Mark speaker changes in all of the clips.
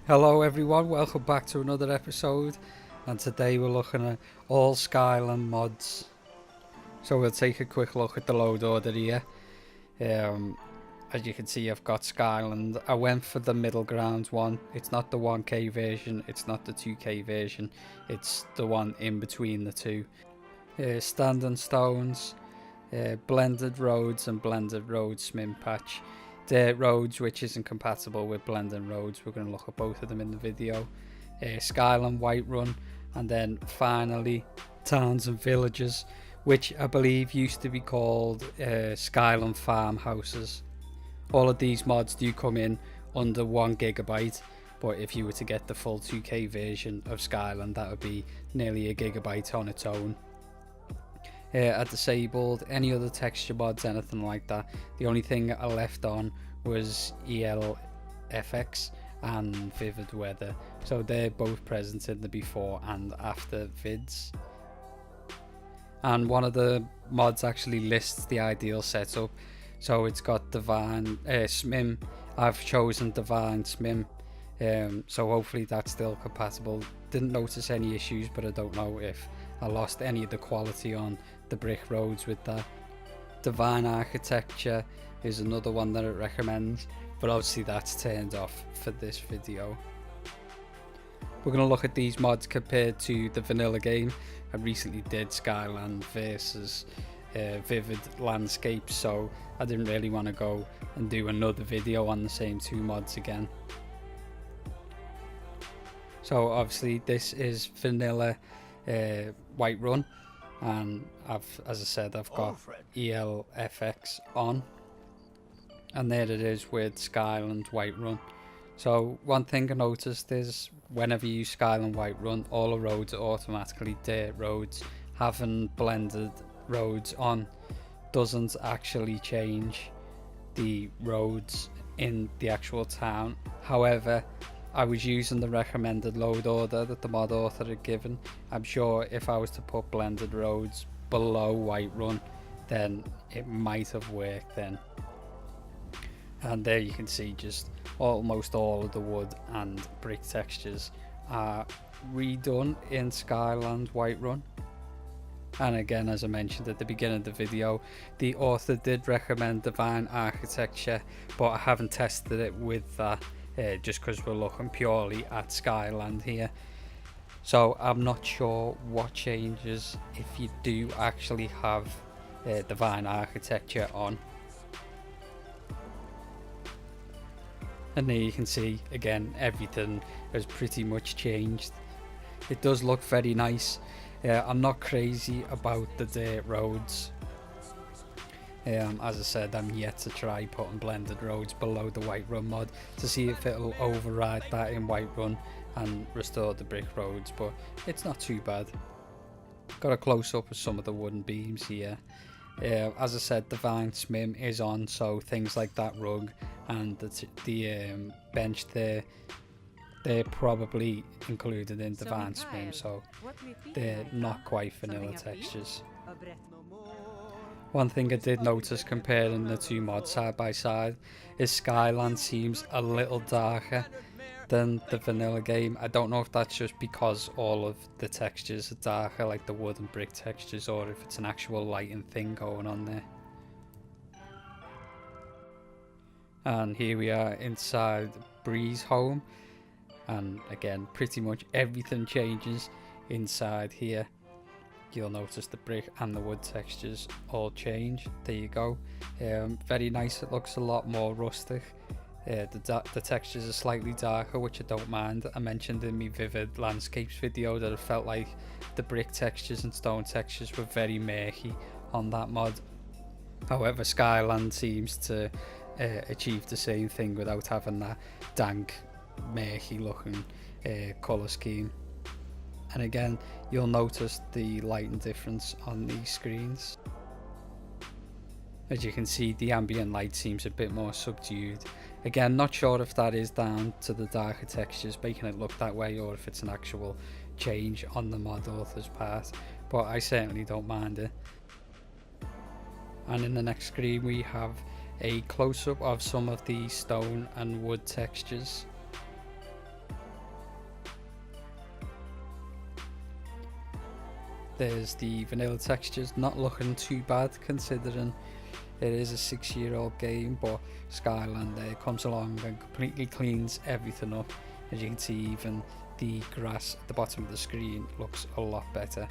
Speaker 1: Hello everyone, welcome back to another episode, and today we're looking at all Skyland mods. So we'll take a quick look at the load order here. As you can see, I've got Skyland. I went for the middle ground one. It's not the 1k version, it's not the 2k version, it's the one in between the two. Standing stones, blended roads and blended roads SMIM patch. Dirt roads, which isn't compatible with blending roads. We're going to look at both of them in the video. Skyland Whiterun, and then finally towns and villages, which I believe used to be called Skyland farmhouses. All of these mods do come in under 1 gigabyte, but if you were to get the full 2k version of Skyland, that would be nearly a gigabyte on its own. I disabled any other texture mods, anything like that. The only thing I left on was ELFX and Vivid Weather, so they're both present in the before and after vids. And one of the mods actually lists the ideal setup, so it's got Divine SMIM. I've chosen Divine SMIM, so hopefully that's still compatible. Didn't notice any issues, but I don't know if I lost any of the quality on the brick roads with that. Divine Architecture is another one that it recommends, but obviously that's turned off for this video. We're going to look at these mods compared to the vanilla game. I recently did Skyland versus Vivid Landscapes, so I didn't really want to go and do another video on the same two mods again. So obviously this is vanilla Whiterun, and as I said, I've got ELFX on, and there it is with Skyland Whiterun. So one thing I noticed is whenever you use Skyland Whiterun, all the roads are automatically dirt roads. Having blended roads on doesn't actually change the roads in the actual town. However, I was using the recommended load order that the mod author had given. I'm sure if I was to put blended roads below Whiterun, then it might have worked then. And there you can see just almost all of the wood and brick textures are redone in Skyland Whiterun. And again, as I mentioned at the beginning of the video, the author did recommend Divine Architecture, but I haven't tested it with that. Just because we're looking purely at Skyland here, so I'm not sure what changes if you do actually have Divine Architecture on. And there you can see again, everything has pretty much changed. It does look very nice. I'm not crazy about the dirt roads. As I said, I'm yet to try putting blended roads below the Whiterun mod to see if it'll override that in Whiterun and restore the brick roads, but it's not too bad. Got a close up of some of the wooden beams here. As I said, Divine SMIM is on, so things like that rug and the bench there, they're probably included in Divine SMIM, so they're not quite vanilla textures. One thing I did notice comparing the two mods side by side is Skyland seems a little darker than the vanilla game. I don't know if that's just because all of the textures are darker, like the wood and brick textures, or if it's an actual lighting thing going on there. And here we are inside Bree's home, and again pretty much everything changes inside here. You'll notice the brick and the wood textures all change. There you go. Very nice. It looks a lot more rustic. The textures are slightly darker, which I don't mind. I mentioned in my Vivid Landscapes video that it felt like the brick textures and stone textures were very murky on that mod. However, Skyland seems to achieve the same thing without having that dank, murky looking colour scheme. And again, you'll notice the lighting difference on these screens. As you can see, the ambient light seems a bit more subdued. Again, not sure if that is down to the darker textures making it look that way, or if it's an actual change on the mod author's part, but I certainly don't mind it. And in the next screen we have a close-up of some of the stone and wood textures. there's the vanilla textures, not looking too bad considering it is a 6-year-old game, but Skyland comes along and completely cleans everything up. As you can see, even the grass at the bottom of the screen looks a lot better.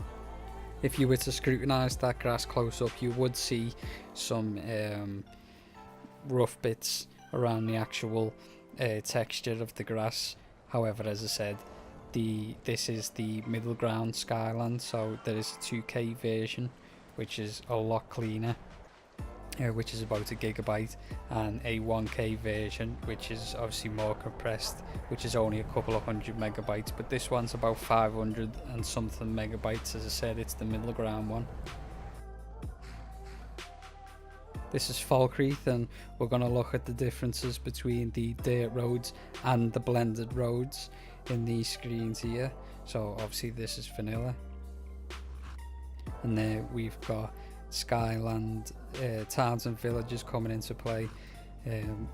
Speaker 1: If you were to scrutinise that grass close up, you would see some rough bits around the actual texture of the grass. However, as I said, this is the middle ground Skyland, so there is a 2K version which is a lot cleaner, which is about 1 gigabyte, and a 1K version which is obviously more compressed, which is only a couple of 100 megabytes, but this one's about 500 and something megabytes. As I said, it's the middle ground one. This is Falkreath, and we're going to look at the differences between the dirt roads and the blended roads in these screens here. So obviously this is vanilla, and there we've got Skyland towns and villages coming into play,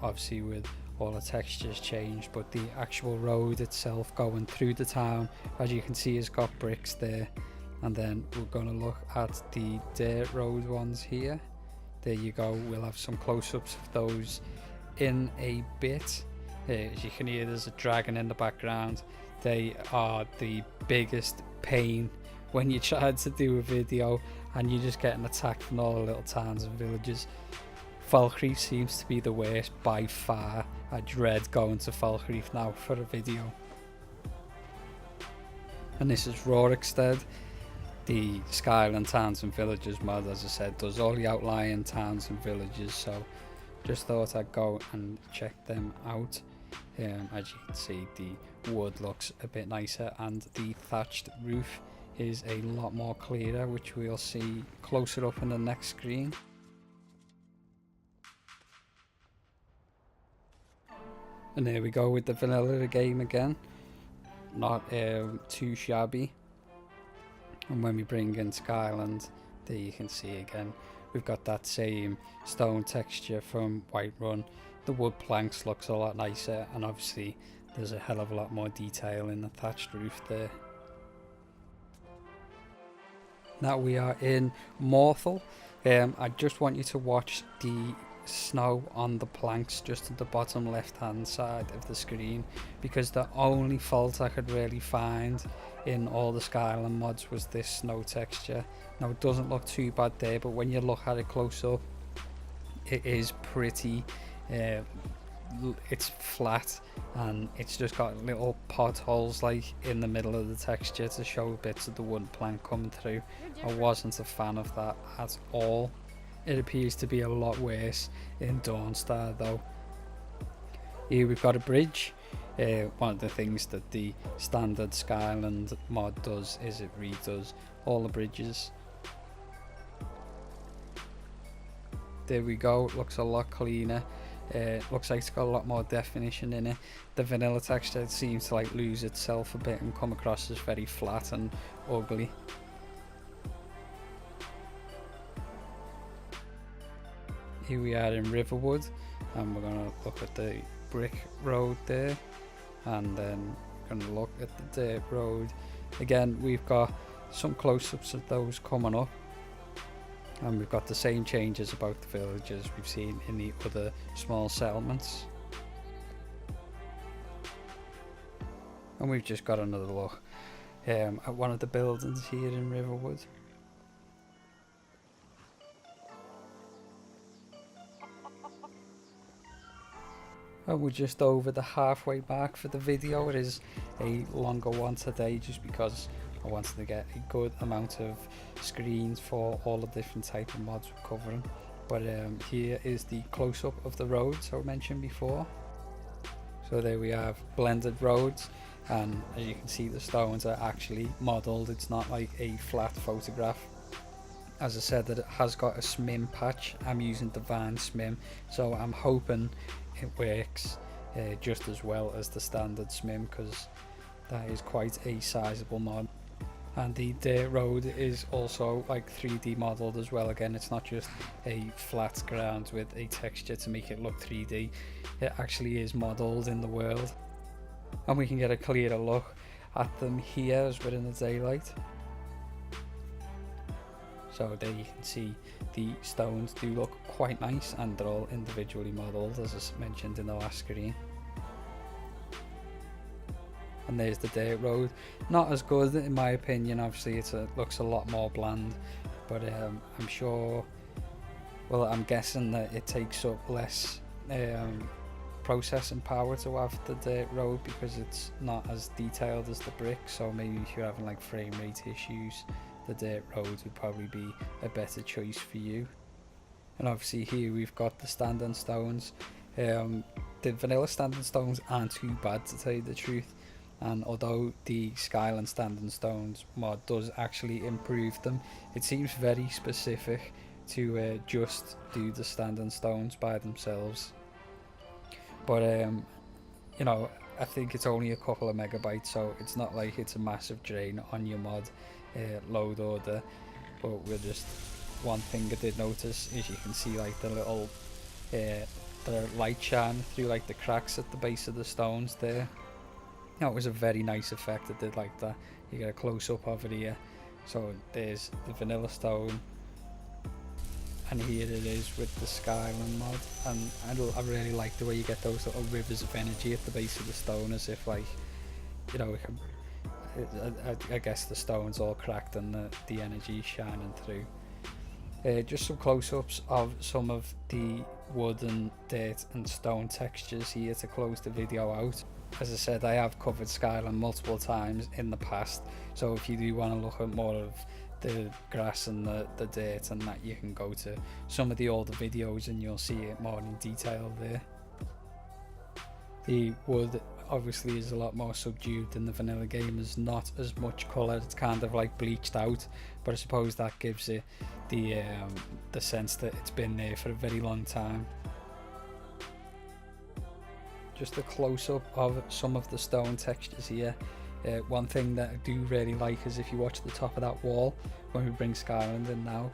Speaker 1: obviously with all the textures changed, but the actual road itself going through the town, as you can see, has got bricks there. And then we're going to look at the dirt road ones here. There you go, we'll have some close-ups of those in a bit. As you can hear, there's a dragon in the background. They are the biggest pain when you try to do a video and you're just getting attacked from all the little towns and villages. Falkreath seems to be the worst by far. I dread going to Falkreath now for a video. And this is Rorikstead. The Skyland towns and villages mod, as I said, does all the outlying towns and villages, so just thought I'd go and check them out. As you can see, the wood looks a bit nicer and the thatched roof is a lot more clearer, which we'll see closer up in the next screen. And there we go with the vanilla game again, not too shabby. And when we bring in Skyland, there you can see again, we've got that same stone texture from Whiterun. The wood planks looks a lot nicer, and obviously there's a hell of a lot more detail in the thatched roof there. Now we are in Morthal. I just want you to watch the snow on the planks just at the bottom left hand side of the screen, because the only fault I could really find in all the Skyland mods was this snow texture. Now it doesn't look too bad there, but when you look at it close up, it is pretty it's flat, and it's just got little potholes like in the middle of the texture to show bits of the wood plank coming through. I wasn't a fan of that at all. It appears to be a lot worse in Dawnstar though. Here we've got a bridge. One of the things that the standard Skyland mod does is it redoes all the bridges. There we go, it looks a lot cleaner. Looks like it's got a lot more definition in it. The vanilla texture seems to like lose itself a bit and come across as very flat and ugly. Here we are in Riverwood, and we're going to look at the brick road there, and then going to look at the dirt road. Again, we've got some close-ups of those coming up, and we've got the same changes about the villages we've seen in the other small settlements. And we've just got another look at one of the buildings here in Riverwood. And we're just over the halfway mark for the video. It is a longer one today just because I wanted to get a good amount of screens for all the different type of mods we're covering. But here is the close-up of the roads I mentioned before. So there we have blended roads, and as you can see, the stones are actually modelled. It's not like a flat photograph. As I said, that it has got a SMIM patch. I'm using Divine SMIM, so I'm hoping it works just as well as the standard SMIM, because that is quite a sizable mod. And the dirt road is also like 3D modelled as well. Again, it's not just a flat ground with a texture to make it look 3D. It actually is modelled in the world, and we can get a clearer look at them here as we're in the daylight. So there you can see the stones do look quite nice, and they're all individually modelled, as I mentioned in the last screen. And there's the dirt road. Not as good in my opinion, obviously it looks a lot more bland, but I'm sure, well, I'm guessing that it takes up less processing power to have the dirt road because it's not as detailed as the brick. So maybe if you're having like frame rate issues, the dirt road would probably be a better choice for you. And obviously here we've got the standing stones. The vanilla standing stones aren't too bad, to tell you the truth, and although the Skyland standing stones mod does actually improve them, it seems very specific to just do the standing stones by themselves. But you know, I think it's only a couple of megabytes, so it's not like it's a massive drain on your mod load order. But we're just, one thing I did notice is you can see like the little the light shine through like the cracks at the base of the stones there. That was a very nice effect. I did like that. You get a close up of it here. So there's the vanilla stone, and here it is with the Skyland mod, and I really like the way you get those little rivers of energy at the base of the stone, as if like, you know, I guess the stone's all cracked and the energy shining through. Just some close-ups of some of the wood and dirt and stone textures here to close the video out. As I said, I have covered Skyland multiple times in the past, so if you do want to look at more of the grass and the dirt and that, you can go to some of the older videos and you'll see it more in detail there. The wood obviously is a lot more subdued than the vanilla game. There's not as much colour, it's kind of like bleached out, but I suppose that gives it the sense that it's been there for a very long time. Just a close-up of some of the stone textures here. One thing that I do really like is if you watch the top of that wall, when we bring Skyland in now,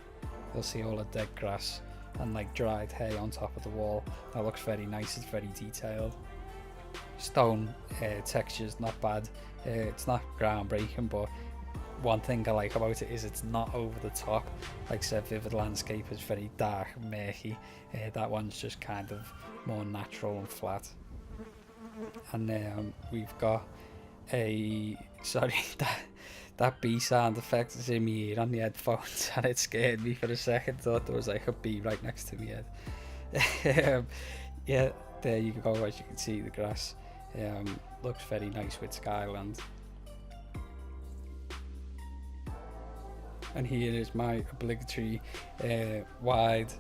Speaker 1: you'll see all the dead grass and like dried hay on top of the wall. That looks very nice, it's very detailed. Stone texture's not bad, it's not groundbreaking, but one thing I like about it is it's not over the top. Like I said, Vivid Landscape is very dark and murky. That one's just kind of more natural and flat. And we've got a, sorry, that bee sound effect is in my ear on the headphones and it scared me for a second. Thought there was like a bee right next to me head. Yeah, there you go. As you can see, the grass looks very nice with Skyland. And here is my obligatory wide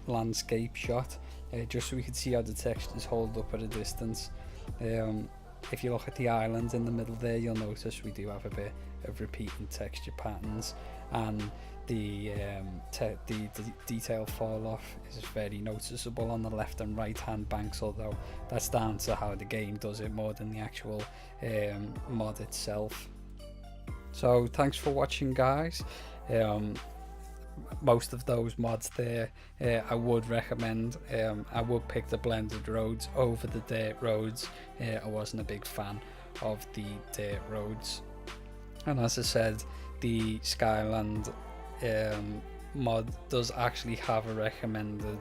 Speaker 1: landscape shot, just so we can see how the textures hold up at a distance. If you look at the island in the middle there, you'll notice we do have a bit of repeating texture patterns, and the detail fall off is very noticeable on the left and right hand banks, although that's down to how the game does it more than the actual mod itself. So thanks for watching, guys. Most of those mods there I would recommend. I would pick the blended roads over the dirt roads. I wasn't a big fan of the dirt roads, and as I said, the Skyland mod does actually have a recommended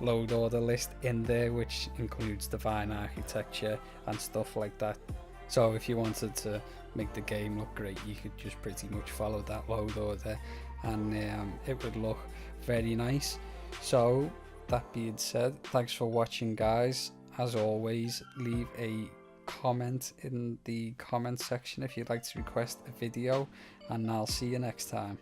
Speaker 1: load order list in there, which includes divine architecture and stuff like that. So if you wanted to make the game look great, you could just pretty much follow that load order, and it would look very nice. So that being said, thanks for watching, guys. As always, leave a comment in the comment section if you'd like to request a video, and I'll see you next time.